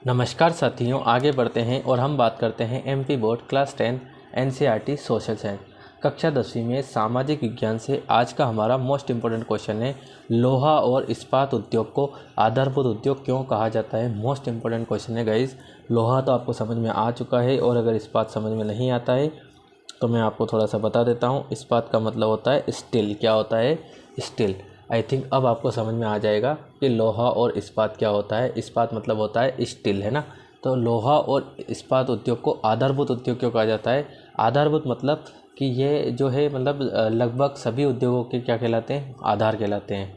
नमस्कार साथियों, आगे बढ़ते हैं और हम बात करते हैं MP board class 10 NCERT social science कक्षा 10वीं में सामाजिक विज्ञान से। आज का हमारा मोस्ट इम्पोर्टेंट क्वेश्चन है, लोहा और इस्पात उद्योग को आधारभूत उद्योग क्यों कहा जाता है। मोस्ट इम्पोर्टेंट क्वेश्चन है गाइज। लोहा तो आपको समझ में आ चुका है, और अगर इस्पात समझ में नहीं आता है तो मैं आपको थोड़ा सा बता देता हूँ। इस्पात का मतलब होता है स्टील। क्या होता है? स्टील। आई थिंक अब आपको समझ में आ जाएगा कि लोहा और इस्पात क्या होता है। इस्पात मतलब होता है स्टील, है ना। तो लोहा और इस्पात उद्योग को आधारभूत उद्योग क्यों कहा जाता है? आधारभूत मतलब कि ये जो है मतलब लगभग सभी उद्योगों के क्या कहलाते हैं? आधार कहलाते हैं।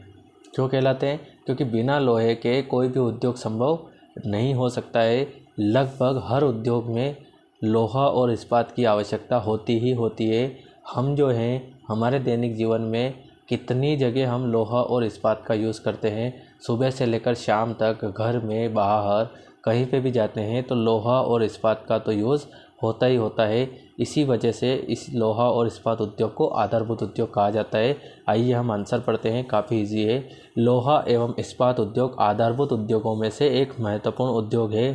क्यों कहलाते हैं? क्योंकि बिना लोहे के कोई भी उद्योग संभव नहीं हो सकता है। लगभग हर उद्योग में लोहा और इस्पात की आवश्यकता होती ही होती है। हम जो हैं हमारे दैनिक जीवन में कितनी जगह हम लोहा और इस्पात का यूज़ करते हैं। सुबह से लेकर शाम तक घर में बाहर कहीं पे भी जाते हैं तो लोहा और इस्पात का तो यूज़ होता ही होता है। इसी वजह से इस लोहा और इस्पात उद्योग को आधारभूत उद्योग कहा जाता है। आइए हम आंसर पढ़ते हैं, काफ़ी इजी है। लोहा एवं इस्पात उद्योग आधारभूत उद्योगों में से एक महत्वपूर्ण उद्योग है।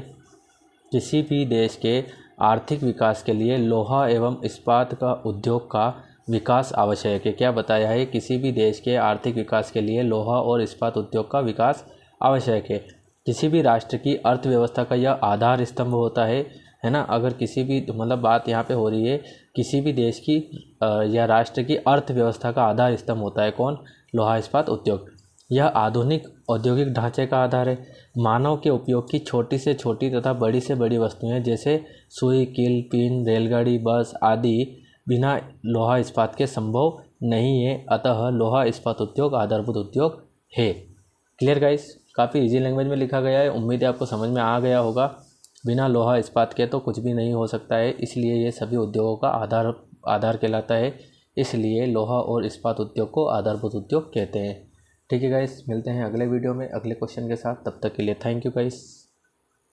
किसी भी देश के आर्थिक विकास के लिए लोहा एवं इस्पात का उद्योग का विकास आवश्यक है। क्या बताया है? किसी भी देश के आर्थिक विकास के लिए लोहा और इस्पात उद्योग का विकास आवश्यक है। किसी भी राष्ट्र की अर्थव्यवस्था का यह आधार स्तंभ होता है ना। अगर किसी भी मतलब बात यहाँ पे हो रही है, किसी भी देश की या राष्ट्र की अर्थव्यवस्था का आधार स्तंभ होता है कौन? लोहा इस्पात उद्योग। यह आधुनिक औद्योगिक ढांचे का आधार है। मानव के उपयोग की छोटी से छोटी तथा बड़ी से बड़ी वस्तुएं जैसे सुई, कील, पिन, रेलगाड़ी, बस आदि बिना लोहा इस्पात के संभव नहीं है। अतः लोहा इस्पात उद्योग आधारभूत उद्योग है। Clear guys? काफ़ी इजी लैंग्वेज में लिखा गया है। उम्मीद है आपको समझ में आ गया होगा। बिना लोहा इस्पात के तो कुछ भी नहीं हो सकता है, इसलिए ये सभी उद्योगों का आधार कहलाता है। इसलिए लोहा और इस्पात उद्योग को आधारभूत उद्योग कहते हैं। ठीक है गाइस, मिलते हैं अगले वीडियो में अगले क्वेश्चन के साथ। तब तक के लिए थैंक यू गाइस।